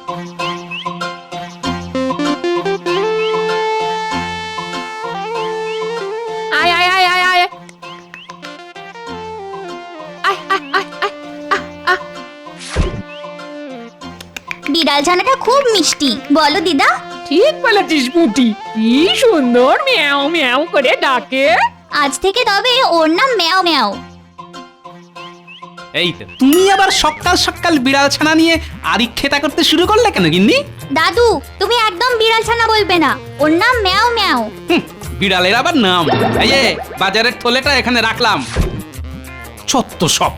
আয় আয় আয় আয় আয় আয় আয় আয় আয় বিড়াল ছানাটা খুব মিষ্টি, বলো দিদা? ঠিক বলেছিস পুটি, কি সুন্দর ম্যাও ম্যাও করে ডাকে। আজ থেকে তবে ওর নাম ম্যাও ম্যাও। এই তো তুমি আবার সকাল সকাল বিড়াল ছানা নিয়ে আরিক্ষেতা করতে শুরু করলে কেন গিন্নি? দাদু, তুমি একদম বিড়াল ছানা বলবে না, ওর নাম ম্যাও ম্যাও। বিড়ালের আবার নাম? এই যে বাজারের থলেটা এখানে রাখলাম, ছত্ত সব।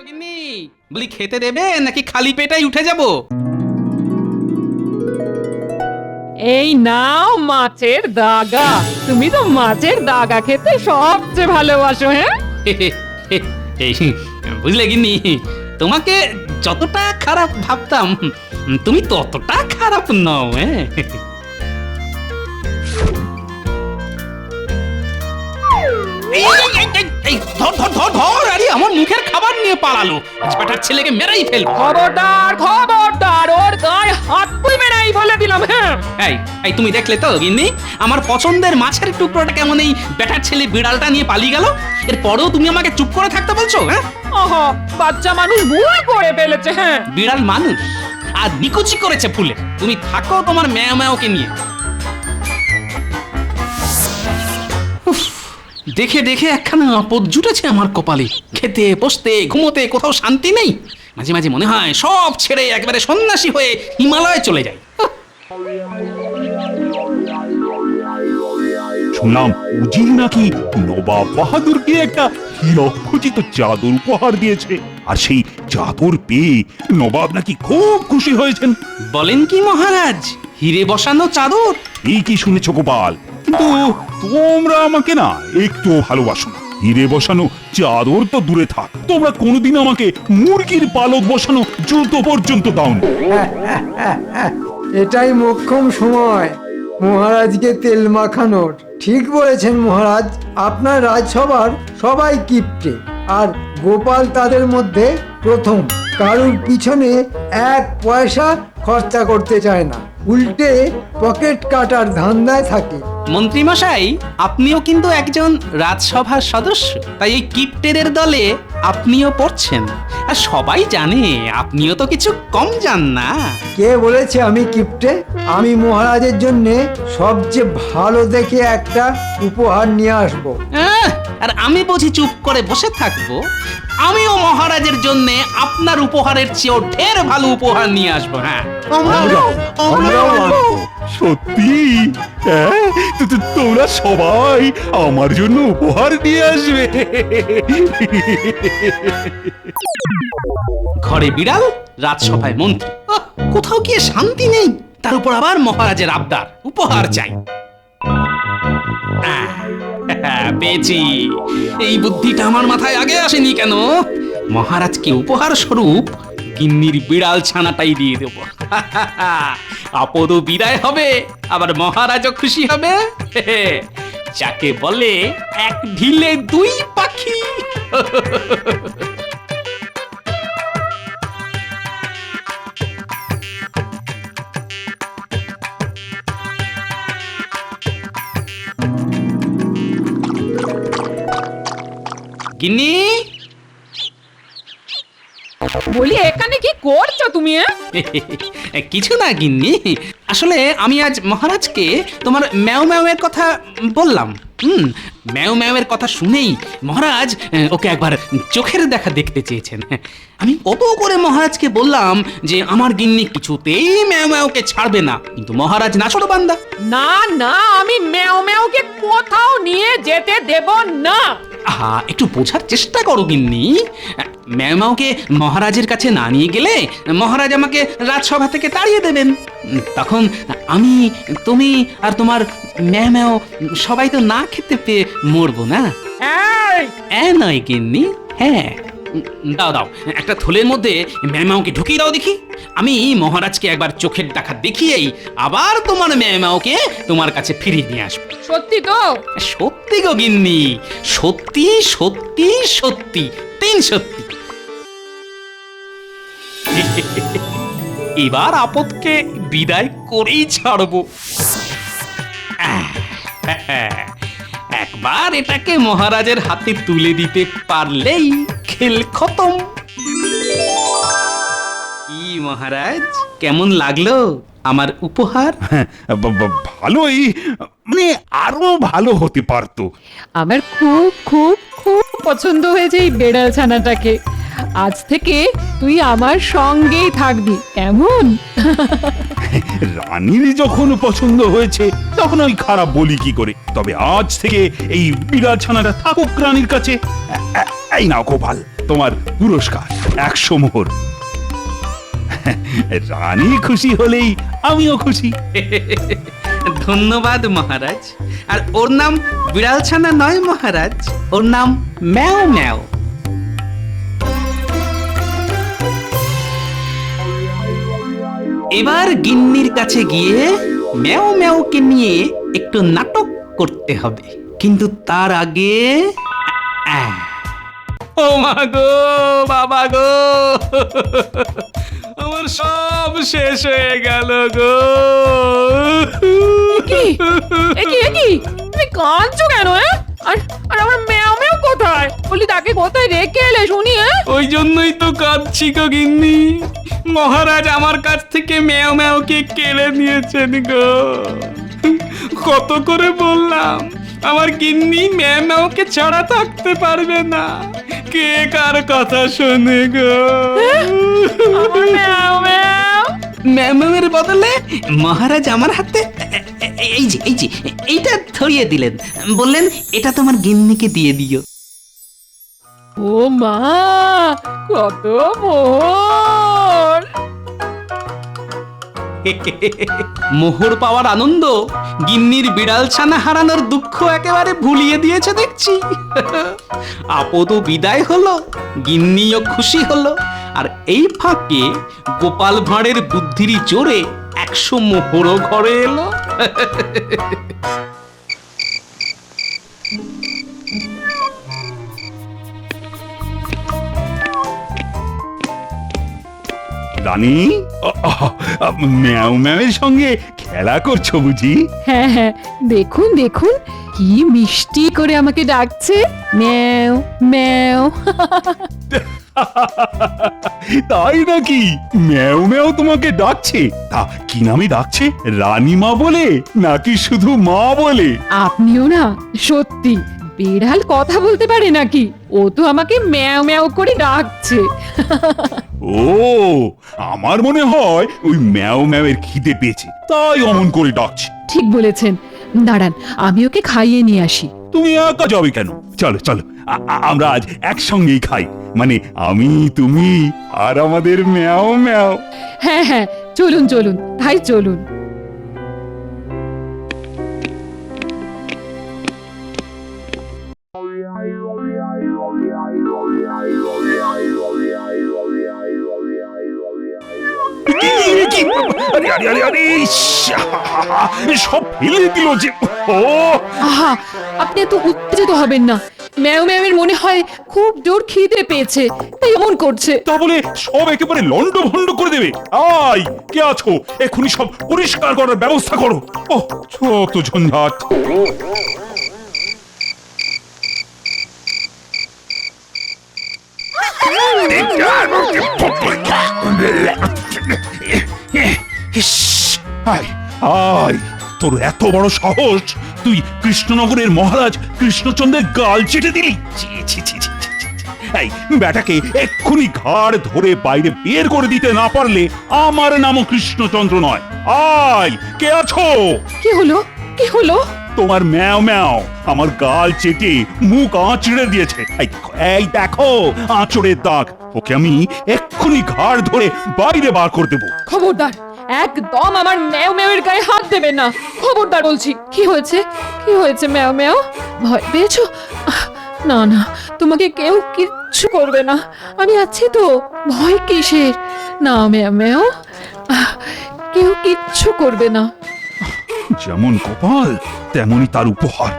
গিন্নি, বলি খেতে দেবে নাকি খালি পেটাই উঠে যাব? এই নাও মাছের দাগা, তুমি তো মাছের দাগা খেতে সবচেয়ে ভালোবাসো। হ্যাঁ এই বুঝলে গিন্নি, তোমাকে যতটা খারাপ ভাবতাম তুমি ততটা খারাপ নও। ধর ধর ধর ধর, আরে আমার মুখের খাবার নিয়ে পালালো, আজ বেটার ছেলেকে মেরেই ফেলবো। খবরদার খবরদার, ওর গায়ে হাত তুলবে না, এই বলে দিলাম। হ্যাঁ এই এই তুমি দেখলে তো গিন্নি, আমার পছন্দের মাছের টুকরোটা কেমন এই বেটার ছেলে বিড়ালটা নিয়ে পালিয়ে গেল, এরপরেও তুমি আমাকে চুপ করে থাকতে বলছো? হ্যাঁ, ওহো, বাচ্চা মানুষ ভুল করে ফেলেছে। হ্যাঁ, বিড়াল মানুষ আর নিকুচি করেছে ফুলে, তুমি থাকো তোমার ম্যাও ম্যাওকে নিয়ে। দেখে দেখে একখানা আপদ জুটেছে আমার কপালে, খেতে বসতে ঘুমোতে কোথাও শান্তি নেই। মাঝে মাঝে মনে হয় সব ছেড়ে একবারে সন্ন্যাসী হয়ে হিমালয়ে চলে যায়। শুনলাম উজির নাকি নবাব বাহাদুরকে একটা লক্ষচিত চাদর উপহার দিয়েছে, আর সেই চাদর পেয়ে নবাব নাকি খুব খুশি হয়েছেন। বলেন কি মহারাজ, হিরে বসানো চাদর? এই কি শুনেছ গোপাল, কিন্তু তোমরা আমাকে না একটু ভালোবাসো না। হিরে বসানো চাদর তো দূরে থাক, তোমরা কোনোদিন আমাকে মুরগির পালক বসানো জুতো পর্যন্ত দাওনি। এটাই মোক্ষম সময় মহারাজকে তেল মাখানোর। ঠিক বলেছেন মহারাজ, আপনার রাজসভার সবাই কিপ্টে, আর গোপাল তাদের মধ্যে প্রথম। কারুর পিছনে এক পয়সা খরচা করতে চায় না, উল্টে পকেট কাটার ধান্দায় থাকে। মন্ত্রী মশাই, আপনিও কিন্তু একজন রাজসভার সদস্য, তাই এই কিপ্টেদের দলে আপনিও পড়ছেন। আর সবাই জানে আপনিও তো কিছু কম জান না। কে বলেছে আমি কিপ্টে? আমি মহারাজের জন্য সবচেয়ে ভালো দেখে একটা উপহার নিয়ে আসবো। আর আমি বুঝি চুপ করে বসে থাকবো? আমিও মহারাজের জন্য আপনার উপহারের চেয়েও ঢের ভালো উপহার নিয়ে আসবো। হ্যাঁ, আমরাও আনবো। সত্যি? হ্যাঁ, তোমরা সবাই আমার জন্য উপহার নিয়ে আসবে। ঘরে বিড়াল, রাজসভায় মন্ত্রী, কোথাও গিয়ে শান্তি নেই। তার উপর আবার মহারাজের আবদার, উপহার চাই। পেয়েছি, এই বুদ্ধিটা আমার মাথায় আগে আসেনি কেন? মহারাজকে উপহার স্বরূপ গিন্নির বিড়াল ছানাটাই দিয়ে দেব। আপদও বিদায় হবে, আবার মহারাজও খুশি হবে। যাকে বলে এক ঢিলে দুই পাখি। গিন্নি, বলি এখানে কি করছো তুমি? কিছু না গিন্নি, আসলে আমি আজ মহারাজকে তোমার ম্যাও ম্যাও এর কথা বললাম। ম্যাও ম্যাও এর কথা শুনেই মহারাজ ওকে একবার চোখের দেখা দেখতে চেয়েছেন। আমি কত করে মহারাজকে বললাম যে আমার গিন্নি কিছুতেই ম্যাও ম্যাওকে ছাড়বে না, কিন্তু মহারাজ নাছোড়বান্দা। না না, আমি ম্যাও ম্যাওকে কোথাও নিয়ে যেতে দেব না। আহা, একটু বোঝার চেষ্টা করো গিন্নি। ম্যাও ম্যাওকে মহারাজের কাছে না নিয়ে গেলে মহারাজ আমাকে রাজসভা থেকে তাড়িয়ে দেবেন। তখন আমি, তুমি আর তোমার ম্যাও ম্যাও সবাই তো না খেতে পেয়ে মরবো না। নয় গিন্নি, হ্যাঁ। দাও দাও, একটা থলের মধ্যে ম্যাও ম্যাওকে ঢুকিয়ে দাও দেখি। আমি মহারাজকে একবার চোখের দেখা দেখিয়েই আবার তোমার ম্যাও ম্যাওকে তোমার কাছে ফিরিয়ে নিয়ে আসবো। সত্যি তো? সত্যি গো গিন্নি, সত্যি সত্যি সত্যি, তিন সত্যি। এবার আপদকে বিদায় করেই ছাড়বো। একবার এটাকে মহারাজের হাতে তুলে দিতে পারলেই খেল খতম। কি মহারাজ, কেমন লাগলো আমার উপহার? ভালোই, মানে আরো ভালো হতে পারতো। আমার খুব খুব খুব পছন্দ হয়েছে এই বেড়াল ছানাটাকে। আজ থেকে তুই আমার সঙ্গেই থাকবি, কেমন? রানীর যখন পছন্দ হয়েছে তখন আমি খারাপ বলি কি করে? তবে আজ থেকে এই বিড়াল ছানাটা থাকুক রানীর কাছে। এই নাও গোপাল, তোমার পুরস্কার 100 মোহর। রানী খুশি হলেই আমিও খুশি। ধন্যবাদ মহারাজ। আর ওর নাম বিড়াল ছানা নয় মহারাজ, ওর নাম ম্যাও ম্যাও। এবার গিন্নির কাছে গিয়ে ম্যাও ম্যাওকে নিয়ে একটু নাটক করতে হবে, কিন্তু তার আগে ও মা গো, বাবা গো, আমার সব শেষ হয়ে গেল গো। তুমি কাঁদছো কেন? আর আর আমার ম্যাও ম্যাও কোথায়? বলি তাকে কোথায় রেখে এলে শুনি? ওই জন্যই তো কাঁদছি গো গিন্নি, মহারাজ আমার কাছ থেকে ম্যাও ম্যাওকে কেড়ে নিয়েছেন গো। কত করে বললাম আমার গিন্নি ম্যাও ম্যাওকে ছাড়া থাকতে পারবে না, কে কার কথা শোনে গো। ম্যাও ম্যাও ম্যাও ম্যাওয়ের বদলে মহারাজ আমার হাতে এই যে এইটা ধরিয়ে দিলেন, বললেন এটা তোমার গিন্নিকে দিয়ে দিও। ও মা, কত মোহর! মোহর পাওয়ার আনন্দ গিন্নির বিড়াল ছানা হারানোর দুঃখ একেবারে ভুলিয়ে দিয়েছে দেখছি। আপদও বিদায় হলো, গিন্নিও খুশি হলো, আর এই ফাঁকে গোপাল ভাঁড়ের বুদ্ধির জোরে 100 মোহরও ঘরে এলো। রানী, ম্যাও ম্যাওয়ের সঙ্গে খেলা করছো বুঝি? হ্যাঁ হ্যাঁ, দেখুন দেখুন কি মিষ্টি করে আমাকে ডাকছে, ম্যাও ম্যাও। তাই নাকি? ম্যাও ম্যাও তোমাকে ডাকছে? তা কি নামে ডাকছে? রানীমা বলে নাকি শুধু মা বলে? আপনিও না সত্যি, বিড়াল কথা বলতে পারে নাকি? ও তো আমাকে ম্যাও ম্যাও করে ডাকছে। ও, আমার মনে হয় ওই ম্যাও ম্যাওয়ের খিদে পেয়েছে, তাই অমন করে ডাকছে। ঠিক বলেছেন, দাঁড়ান আমি ওকে খাইয়ে নিয়ে আসি। তুমি একা যাবে কেন? চলো চলো, আমরা আজ একসঙ্গেই খাই, মানে আমি, তুমি আর আমাদের ম্যাও ম্যাও। হ্যাঁ হ্যাঁ, চলুন চলুন, তাই চলুন। আরে আরে আরে আরে, সব ফেলে দিল যে। ও আহা, আপনি এত উত্তেজিত হবেন না। ম্যাও ম্যাওয়ের মনে হয় খুব জোর খিদে পেয়েছে, তাই এমন করছে। তা বলে সব একেবারে লন্ড ভন্ড করে দেবে? আই, কে আছো? এক্ষুনি সব পরিষ্কার করার ব্যবস্থা করো। ও, ছোট ঝঞ্ঝাট। আয় আয়, তোর এত বড় সাহস, তুই কৃষ্ণনগরের মহারাজ কৃষ্ণচন্দ্রের গাল চেটে দিলি? ছি ছি ছি ছি ছি, ছি। এই বেটাকে এক্ষুনি ঘাড় ধরে বাইরে বের করে দিতে না পারলে আমার নামও কৃষ্ণচন্দ্র নয়। আয়, কে আছো? কি হলো, কি হলো? তোমার ম্যাও ম্যাও আমার গাল চেটে মুখ আঁচড়ে দিয়েছে। এই দেখো আঁচড়ের দাগ। ওকে আমি এক্ষুনি ঘাড় ধরে বাইরে বার করে দেবো। খবরদার, একদম আমার ম্যাও ম্যাওয়ের গায়ে হাত দেবেন না, খবরদার বলছি। কি হয়েছে, কি হয়েছে ম্যাও ম্যাও? ভয় পেয়েছো? না না, তোমাকে কেউ কিচ্ছু করবে না, আমি আছি তো, ভয় কিসের? না ম্যাও ম্যাও, কেউ কিচ্ছু করবে না। যেমন গোপাল তেমনি তার উপহার।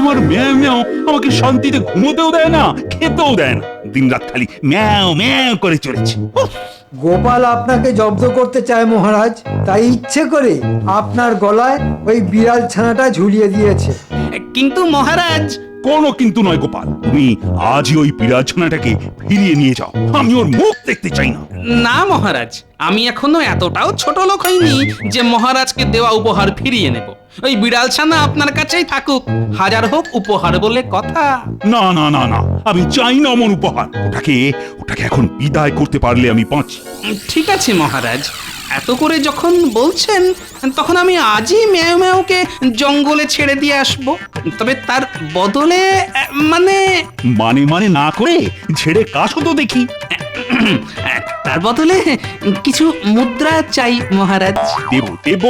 আমার ম্যাও ম্যাও আমাকে শান্তিতে ঘুমোতেও দেয় না, খেতেও দেয় না, দিনরাত খালি ম্যাও ম্যাও করে চলেছে। উফ! গোপাল আপনাকে জব্দ করতে চায় মহারাজ, তাই ইচ্ছে করে আপনার গলায় ওই বিড়াল ছানাটা ঝুলিয়ে দিয়েছে। কিন্তু মহারাজ, কোনো কিন্তু নয় গোপাল, তুমি আজই ওই বিরাজনাটাকে ফিরিয়ে নিয়ে যাও, আমি ওর মুখ দেখতে চাই না। না মহারাজ, আমি এখনো এতটাও ছোট লোক হইনি যে মহারাজকে দেওয়া উপহার ফিরিয়ে নেব। ওই বিড়াল ছানা আপনার কাছেই থাকুক, হাজার হোক উপহার বলে কথা। না না না না, আমি চাই না অমন উপহার। ওটাকে ওটাকে এখন বিদায় করতে পারলে আমি বাঁচি। ঠিক আছে মহারাজ, এত করে যখন বলছেন তখন আমি আজই ম্যাও ম্যাওকে জঙ্গলে ছেড়ে দিয়ে আসব। তবে তার বদলে মানে মানে মানে না করে ঝেড়ে কাশো তো দেখি। তার বদলে কিছু মুদ্রা চাই মহারাজ। দেব দেব,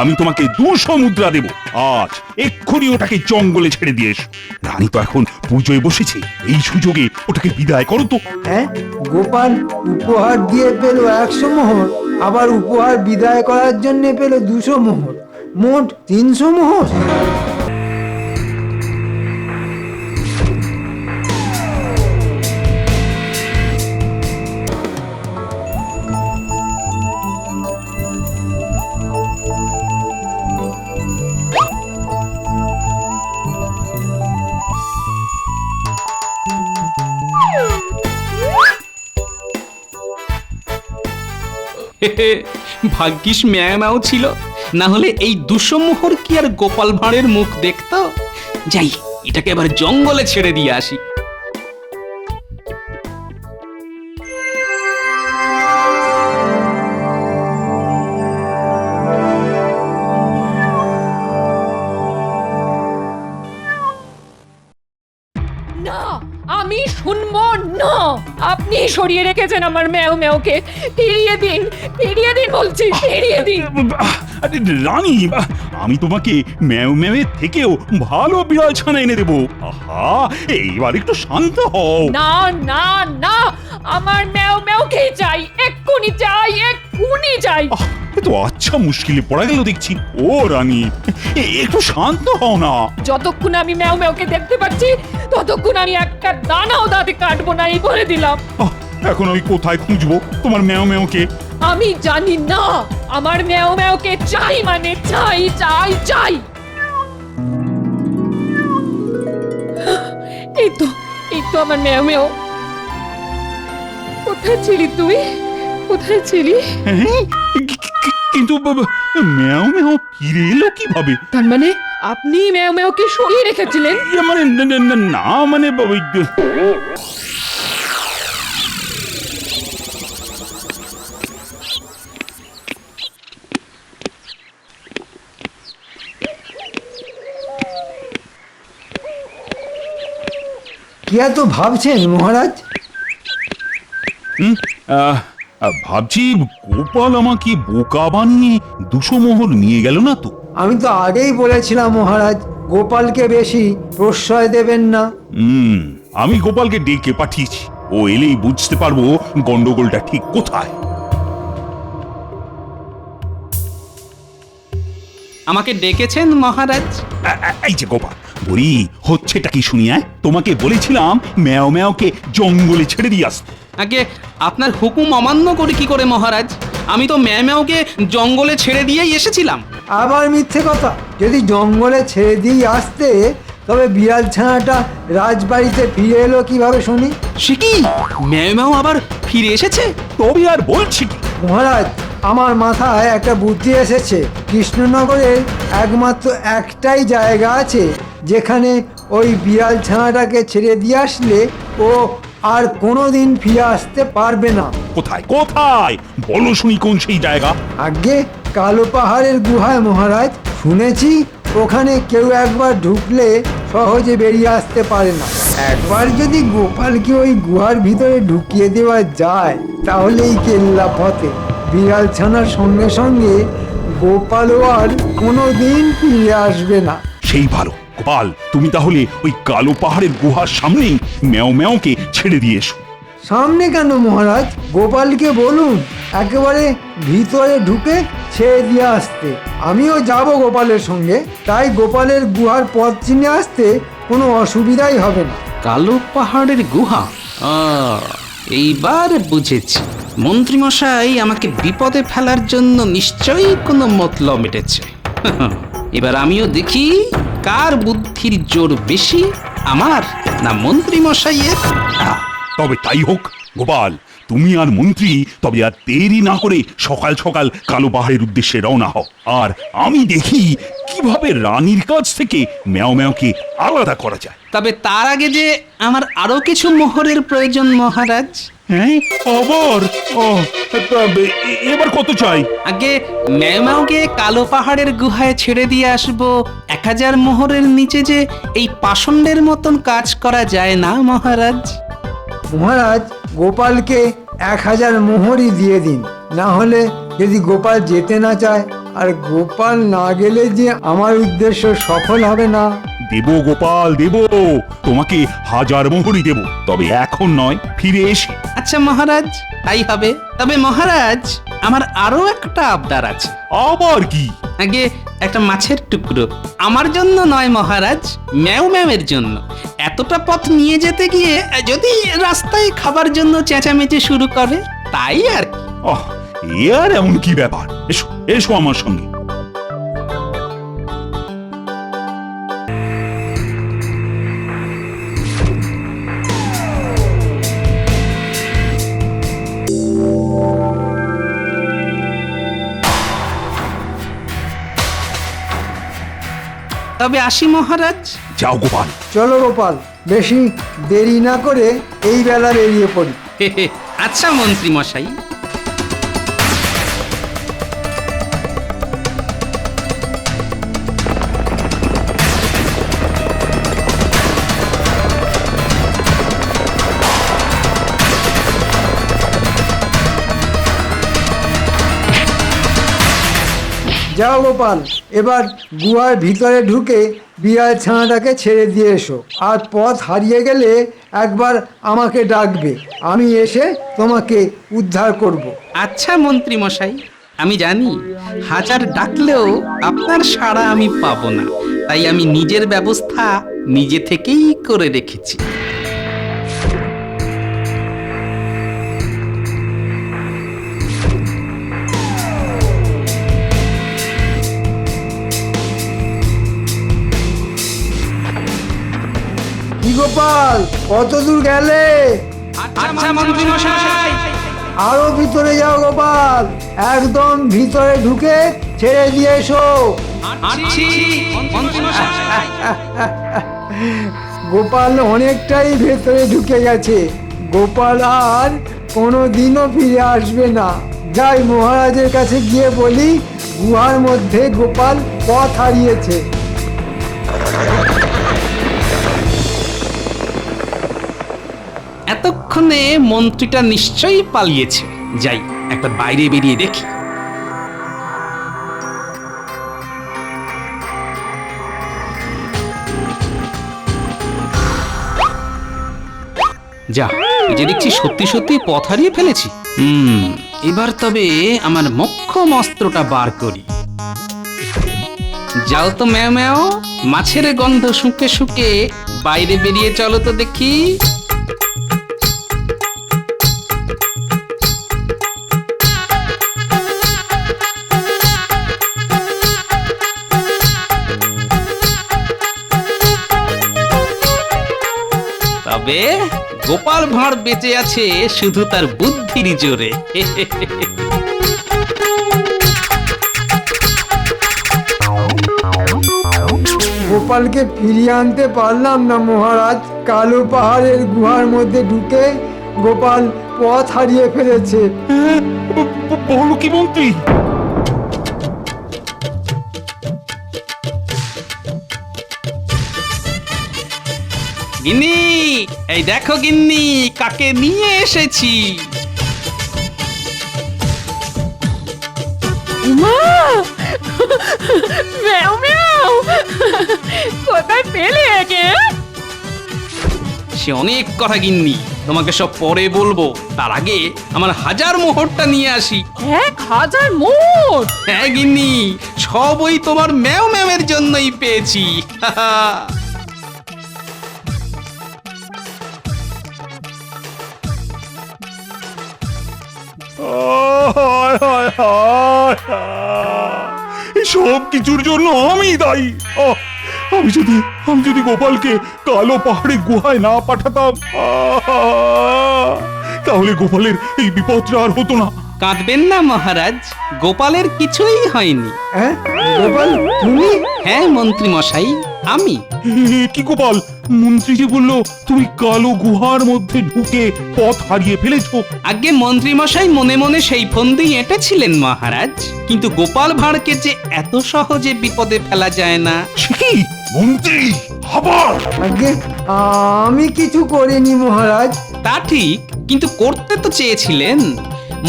আমি তোমাকে 200 মুদ্রা দেব। আজ এক্ষুনি ওটাকে জঙ্গলে ছেড়ে দিয়ে এসো। রানী তো এখন পুজোয় বসেছে, এই সুযোগে ওটাকে বিদায় করো তো। হ্যাঁ, গোপাল উপহার দিয়ে পেল 100 মোহর, আবার উপহার বিদায় করার জন্য পেল 200 মোহর, মোট 300 মোহর। ভাগ্যিস ম্যাও ম্যাও ছিল, না হলে এই 200 মোহর কি আর গোপাল ভাঁড়ের মুখ দেখতো? যাই, এটাকে এবার জঙ্গলে ছেড়ে দিয়ে আসি। না, আমি শুনবো না। আপনি সরিয়ে রেখেছেন আমার ম্যাও ম্যাওকে। ফিরিয়ে দিন, ফিরিয়ে দিন বলছি, ফিরিয়ে দিন। আরে রানী, আমি তোমাকে ম্যাও ম্যাওয়ের থেকেও ভালো বিড়াল ছানা এনে দেবো। আহা, এইবার একটু শান্ত হও। না না না, আমার ম্যাও ম্যাওকে চাই, এক্ষুনি চাই, এক্ষুনি চাই। এ তো আচ্ছা মুশকিলে পড়া গেল দেখছি। ও রানী, একটু শান্ত হও না। যতক্ষণ আমি ম্যাও ম্যাওকে দেখতে পাচ্ছি ততক্ষণ আমি একটা দানাও দাঁতে কাটবো না, এই বলে দিলাম। এখন আমি কোথায় খুঁজবো তোমার ম্যাও ম্যাওকে? আমি জানি না, আমার ম্যাও ম্যাওকে চাই, মানে চাই চাই চাই। এই তো, এই তো আমার ম্যাও ম্যাও। কোথায় ছিলি তুই, কোথায় ছিলি? হ্যাঁ? কিন্তু ম্যাও ম্যাও ফিরে এলো কিভাবে? তার মানে আপনি ম্যাও ম্যাওকে সরিয়ে রেখেছিলেন? মানে না মানে ওই কি এত ভাবছেন মহারাজ? ভাবছি গোপাল আমাকে বোকা বানিয়ে 200 মোহর নিয়ে গেল না তো। আমি তো আগেই বলেছিলাম মহারাজ, গোপালকে বেশি প্রশ্রয় দেবেন না। আমি গোপালকে ডেকে পাঠিয়েছি, ও এলেই বুঝতে পারবো গন্ডগোলটা ঠিক কোথায়। আমাকে ডেকেছেন মহারাজ? এই যে গোপাল, বলি হচ্ছেটা কি শুনি? তোমাকে বলেছিলাম ম্যাও ম্যাওকে জঙ্গলে ছেড়ে দিয়ে আসতে। আগে আপনার হুকুম অমান্য করে কি করে মহারাজ? আমি তো ম্যাও ম্যাওকে জঙ্গলে ছেড়ে দিয়েই এসেছিলাম। আবার মিথ্যে কথা! যদি জঙ্গলে ছেড়ে দিয়ে আসতে, তবে বিড়াল ছানাটা রাজবাড়িতে ফিরে এলো কিভাবে শুনি? সে কি, ম্যাও ম্যাও আবার ফিরে এসেছে? তবে আর বলছি কি মহারাজ, আমার মাথায় একটা বুদ্ধি এসেছে। কৃষ্ণনগরের একমাত্র একটাই জায়গা আছে যেখানে ওই বিড়াল ছানাটাকে ছেড়ে দিয়ে আসলে ও আর কোনোদিন ফিরে আসতে পারবে না। কোথায় কোথায় বলো শুনি, কোন সেই জায়গা? আগে কালো পাহাড়ের গুহায় মহারাজ। শুনেছি ওখানে কেউ একবার ঢুকলে সহজে বেরিয়ে আসতে পারে না। একবার যদি গোপালকে ওই গুহার ভিতরে ঢুকিয়ে দেওয়া যায়, তাহলেই কেল্লা ফতে। বিড়াল ছানার সঙ্গে সঙ্গে গোপালও আর কোনোদিন ফিরে আসবে না। সেই ভালো গোপাল, তুমি তাহলে ওই কালো পাহাড়ের গুহার সামনেই ম্যাও ম্যাওকে ছেড়ে দিয়ে এসো। সামনে কেন মহারাজ? গোপালকে বলুন একেবারে ভিতরে ঢুকে ছেড়ে দিয়ে আসতে। আমিও যাব গোপালের সঙ্গে, তাই গোপালের গুহার পথ চিনে আসতে কোনো অসুবিধাই হবে না। কালো পাহাড়ের গুহা, এইবার বুঝেছি। মন্ত্রীমশাই আমাকে বিপদে ফেলার জন্য নিশ্চয়ই কোনো মতলব মেটেছে। এবার আমিও দেখি কার বুদ্ধির জোর বেশি, আমার না মন্ত্রীমশাইয়ের। তবে তাই হোক গোপাল, তুমি আর মন্ত্রী তবে আর দেরি না করে সকাল সকাল কালো পাহাড়ের উদ্দেশ্যে রওনা হও। আর আমি দেখি কিভাবে রানীর কাছ থেকে ম্যাও ম্যাওকে আলাদা করা যায়। তবে তার আগে যে আমার আরো কিছু মোহরের প্রয়োজন মহারাজ। হ্যাঁ আবার? ও এবার কত চাই? আগে ম্যাওকে কালো পাহাড়ের গুহায় ছেড়ে দিয়ে আসবো 1000 মোহরের নিচে যে এই পাষণ্ডের মতন কাজ করা যায় না মহারাজ। মহারাজ, গোপালকে 1000 মোহরই দিয়ে দিন। না হলে যদি গোপাল যেতে না চায়, আর গোপাল না গেলে যে আমার উদ্দেশ্য সফল হবে না। দেব গোপাল দেব, তোমাকে 1000 মোহরই দেব, তবে এখন নয়, ফিরে এসে। আচ্ছা মহারাজ, তাই হবে। তবে মহারাজ, আমার আরো একটা আবদার আছে। আবার কি? আগে একটা মাছের টুকরো, আমার জন্য নয় মহারাজ, ম্যাও ম্যামের জন্য। এতটা পথ নিয়ে যেতে গিয়ে যদি রাস্তায় খাবার জন্য চেঁচামেচি শুরু করে, তাই আর কি। এ আর এমন কি ব্যাপার? এসো এসো আমার সঙ্গে। তবে আসি মহারাজ। যাও গোপাল। চলো গোপাল, বেশি দেরি না করে এই বেলা বেরিয়ে পড়ি। আচ্ছা মন্ত্রী মশাই। যাও গোপাল, এবার গুহার ভিতরে ঢুকে বিড়াল ছানাটাকে ছেড়ে দিয়ে এসো। আর পথ হারিয়ে গেলে একবার আমাকে ডাকবে, আমি এসে তোমাকে উদ্ধার করব। আচ্ছা মন্ত্রী মশাই, আমি জানি 1000 ডাকলেও আপনার সাড়া আমি পাবো না, তাই আমি নিজের ব্যবস্থা নিজে থেকেই করে রেখেছি। কি গোপাল, কত দূর গেলে? আচ্ছা মন্ত্রী মশাই। আরো ভিতরে যাও গোপাল, একদম ভিতরে ঢুকে ছেড়ে দিয়ে এসো। আচ্ছা মন্ত্রী মশাই। গোপাল অনেকটাই ভেতরে ঢুকে গেছে। গোপাল আর কোনোদিনও ফিরে আসবে না। যাই মহারাজের কাছে গিয়ে বলি গুহার মধ্যে গোপাল পথ হারিয়েছে। এতক্ষণে মন্ত্রীটা নিশ্চয়ই পালিয়েছে। যাই একবার বাইরে বেরিয়ে দেখি। যা, এই যে দেখছি সত্যি সত্যি পথ হারিয়ে ফেলেছি। এবার তবে আমার মোক্ষম অস্ত্রটা বার করি। যাও তো ম্যাও ম্যাও, মাছের গন্ধ শুকে শুকে বাইরে বেরিয়ে চলো তো দেখি। তবে গোপাল ভাঁড় বেঁচে আছে শুধু তার বুদ্ধির জোরে। গোপালকে ফিরিয়ে আনতে পারলাম না মহারাজ। কালো পাহাড়ের গুহার মধ্যে ঢুকে গোপাল পথ হারিয়ে ফেলেছে। বলো কি মন্ত্রী? গিন্নি, এই দেখো গিন্নি, কাকে নিয়ে এসেছি। মা, ম্যাও ম্যাও, কোথায় পেলে একে? সে অনেক কথা গিন্নি, তোমাকে সব পরে বলবো। তার আগে আমার 1000 মোহরটা নিয়ে আসি। 1000 মোট? হ্যাঁ গিন্নি, সব ওই তোমার ম্যাও ম্যামের জন্যই পেয়েছি। হায়, হায়, হায়, হায়। এই সব কিছুর জন্য আমি দায়ী। আমি যদি গোপালকে কালো পাহাড়ে গুহায় না পাঠাতাম, তাহলে গোপালের এই বিপদটা আর হতো না। কাঁদবেন না মহারাজ, গোপালের কিছুই হয়নি। হ্যাঁ গোপাল, তুমি? হ্যাঁ মন্ত্রী মশাই, আমি। কি গোপাল, মন্ত্রী যে বললো তুমি কালো গুহার মধ্যে ঢুকে পথ হারিয়ে ফেলেছো। আগে মন্ত্রী মশাই মনে মনে সেই ফন্দি এঁটেছিলেন মহারাজ, কিন্তু গোপাল ভাঁড়কে যে এত সহজে বিপদে ফেলা যায় না। সে কি মন্ত্রী আবার? আগে আমি কিছু করিনি মহারাজ। তা ঠিক, কিন্তু করতে তো চেয়েছিলেন।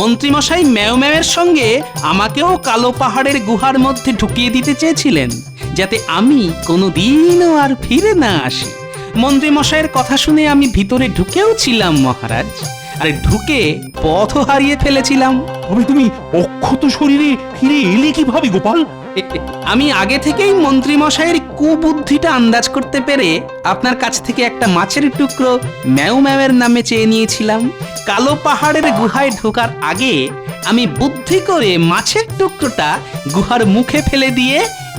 মন্ত্রীমশাই ম্যাও ম্যাওয়ের সঙ্গে আমাকেও কালো পাহাড়ের গুহার মধ্যে ঢুকিয়ে দিতে চেয়েছিলেন, যাতে আমি কোনোদিনও আর ফিরে না আসি। মন্ত্রীমশাইয়ের কথা শুনে আমি ভিতরে ঢুকেও ছিলাম মহারাজ, আর ঢুকে পথও হারিয়ে ফেলেছিলাম। তবে তুমি অক্ষত শরীরে ফিরে এলে কিভাবে গোপাল? আমি আগে থেকেই মন্ত্রীমশাইয়ের কুবুদ্ধিটা আন্দাজ করতে পেরে আপনার কাছ থেকে একটা মাছের টুকরো ম্যাও ম্যাওয়ের নামে চেয়ে নিয়েছিলাম। কালো পাহাড়ের গুহায় ঢোকার আগে আমি বুদ্ধি করে মাছের টুকরোটা গুহার মুখে ফেলে দিয়ে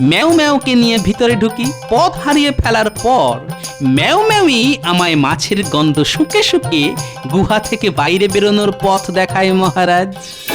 ম্যাও ম্যাওকে নিয়ে ভিতরে ঢুকি। পথ হারিয়ে ফেলার পর ম্যাও ম্যাওই আমায় মাছের গন্ধ শুকে শুকে গুহা থেকে বাইরে বেরোনোর পথ দেখায় মহারাজ।